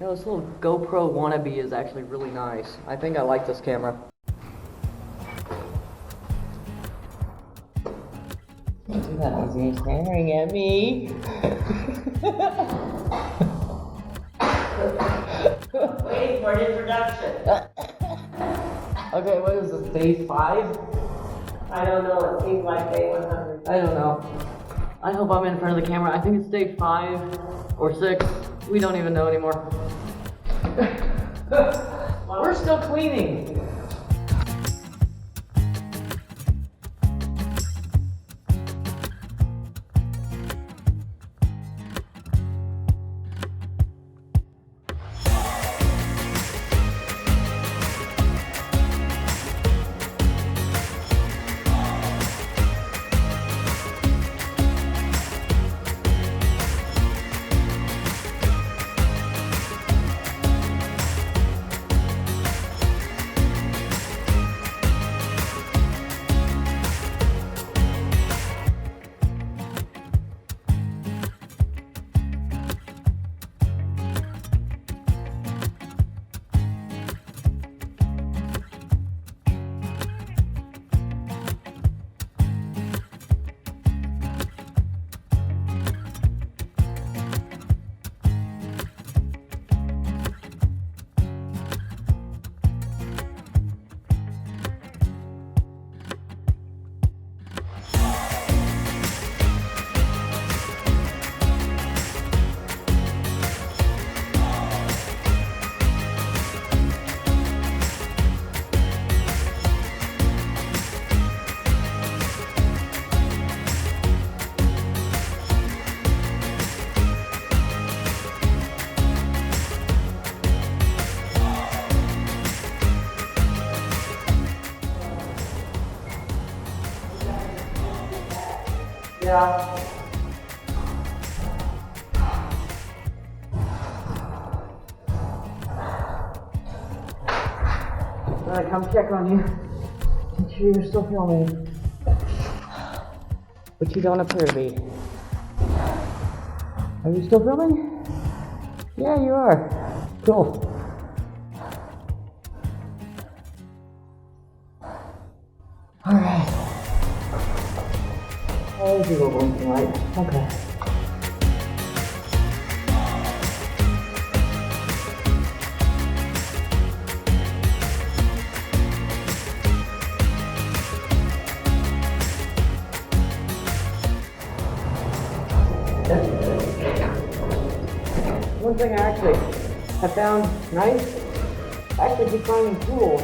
You know, this little GoPro wannabe is actually really nice. I think I like this camera. Can't do that as you're staring at me. Waiting for an introduction. Okay, what is this, day 5? I don't know, it seems like day 100. I don't know. I hope I'm in front of the camera. I think it's day 5 or 6. We don't even know anymore. We're still cleaning. Yeah. I'm gonna come check on you. Make sure you're still filming. But you don't appear to be. Are you still filming? Yeah, you are. Cool. Alright. Oh, this is a blinking light. Okay. One thing I actually have found nice, I actually keep finding tools.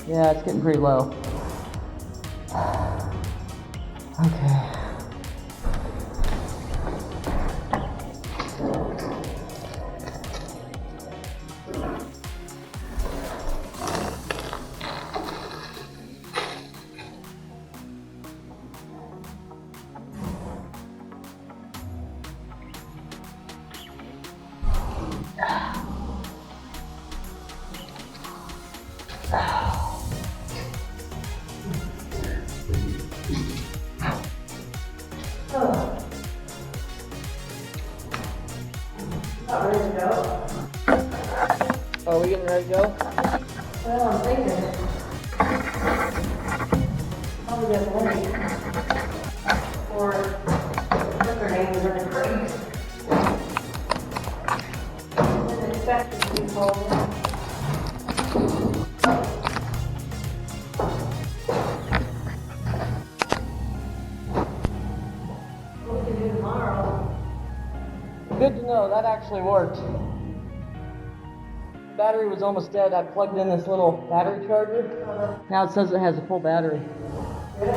Yeah, it's getting pretty low. Okay. Not ready to go? Are we getting ready to go? Well, I'm thinking. Probably get ready. Or, what's her name is in the creek. Didn't expect it to be cold. What we can do tomorrow? Good to know, that actually worked. The battery was almost dead. I plugged in this little battery charger. Now it says it has a full battery. Good.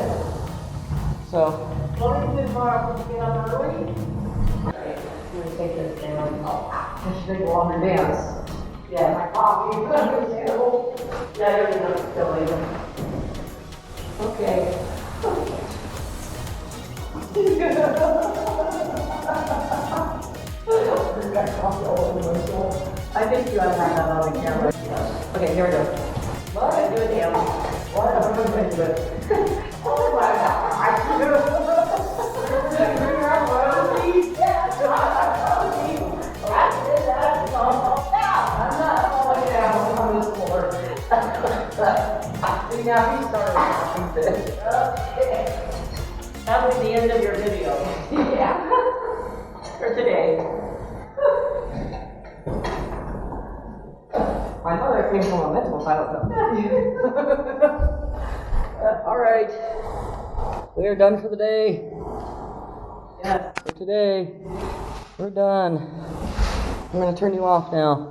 So, What we can do tomorrow, we get up early. Alright, I'm gonna take this down. Oh, just take a longer dance. yeah, my coffee, understandable. Yeah, everything's still leaving. Okay. I think you ought to have that on the camera. Okay, here we go. What? Do it, Dale. What? I'm going to do it. Oh my God. I can do it. See, now he started laughing. Okay. That was the end of your video. Yeah. For today. My mother came from a mental asylum. All right. We are done for the day. Yes. For today, we're done. I'm going to turn you off now.